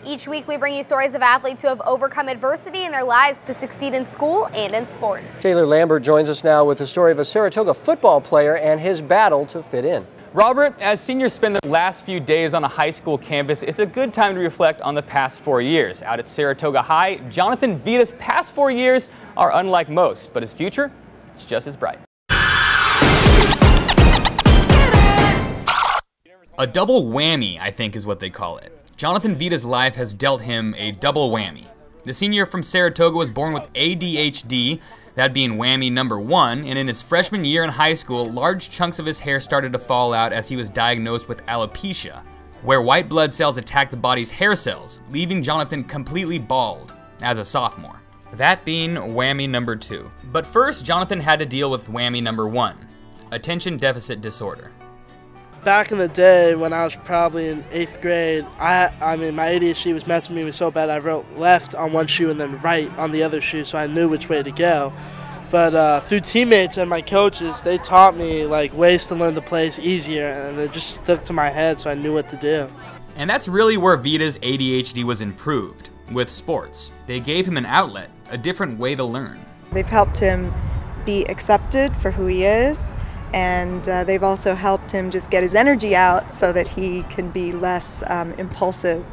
Each week we bring you stories of athletes who have overcome adversity in their lives to succeed in school and in sports. Taylor Lambert joins us now with the story of a Saratoga football player and his battle to fit in. Robert, as seniors spend the last few days on a high school campus, it's a good time to reflect on the past 4 years. Out at Saratoga High, Jonathan Vita's past 4 years are unlike most, but his future is just as bright. A double whammy, I think is what they call it. Jonathan Vita's life has dealt him a double whammy. The senior from Saratoga was born with ADHD, that being whammy number 1, and in his freshman year in high school, large chunks of his hair started to fall out as he was diagnosed with alopecia, where white blood cells attack the body's hair cells, leaving Jonathan completely bald as a sophomore. That being whammy number 2. But first, Jonathan had to deal with whammy number 1, attention deficit disorder. Back in the day when I was probably in 8th grade, I mean my ADHD was messing with me so bad I wrote left on one shoe and then right on the other shoe so I knew which way to go. But through teammates and my coaches, they taught me like ways to learn the plays easier, and it just stuck to my head so I knew what to do. And that's really where Vita's ADHD was improved, with sports. They gave him an outlet, a different way to learn. They've helped him be accepted for who he is, and they've also helped him just get his energy out so that he can be less impulsive.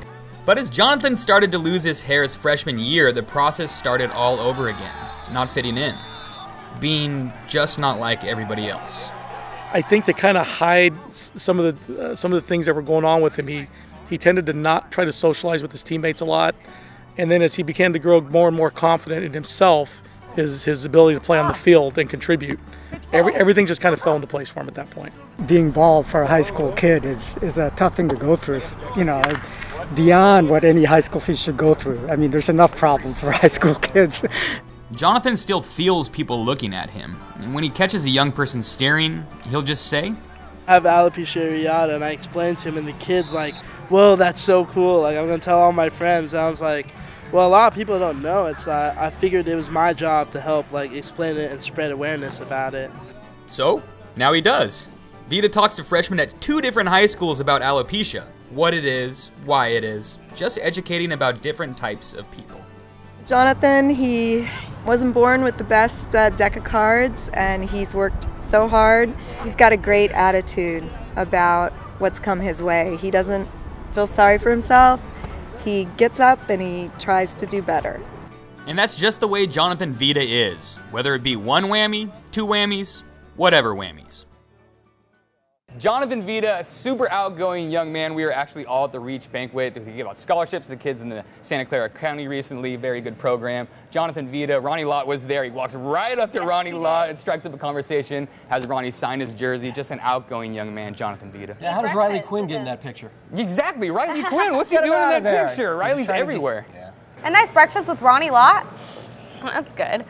But as Jonathan started to lose his hair his freshman year, the process started all over again, not fitting in, being just not like everybody else. I think to kind of hide some of the things that were going on with him, he tended to not try to socialize with his teammates a lot, and then as he began to grow more and more confident in himself, his ability to play on the field and contribute, everything just kind of fell into place for him at that point. Being bald for a high school kid is a tough thing to go through. It's, you know, beyond what any high school kid should go through. I mean, there's enough problems for high school kids. Jonathan still feels people looking at him, and when he catches a young person staring, he'll just say, I have alopecia areata, and I explained to him, and the kid's like, whoa, that's so cool, like I'm going to tell all my friends. And I was like, well, a lot of people don't know. I figured it was my job to help like explain it and spread awareness about it. So, now he does. Vida talks to freshmen at 2 different high schools about alopecia, what it is, why it is, just educating about different types of people. Jonathan, he wasn't born with the best deck of cards, and he's worked so hard. He's got a great attitude about what's come his way. He doesn't feel sorry for himself. He gets up and he tries to do better. And that's just the way Jonathan Vida is, whether it be 1 whammy, 2 whammies, whatever whammies. Jonathan Vida, a super outgoing young man. We were actually all at the Reach banquet to give out scholarships to the kids in the Santa Clara County recently. Very good program. Jonathan Vida, Ronnie Lott was there. He walks right up to Ronnie Lott and strikes up a conversation, has Ronnie sign his jersey. Just an outgoing young man, Jonathan Vida. Yeah, how does Riley Quinn get in that picture? Exactly, Riley Quinn. What's he doing in that picture? Riley's everywhere. A nice breakfast with Ronnie Lott. That's good.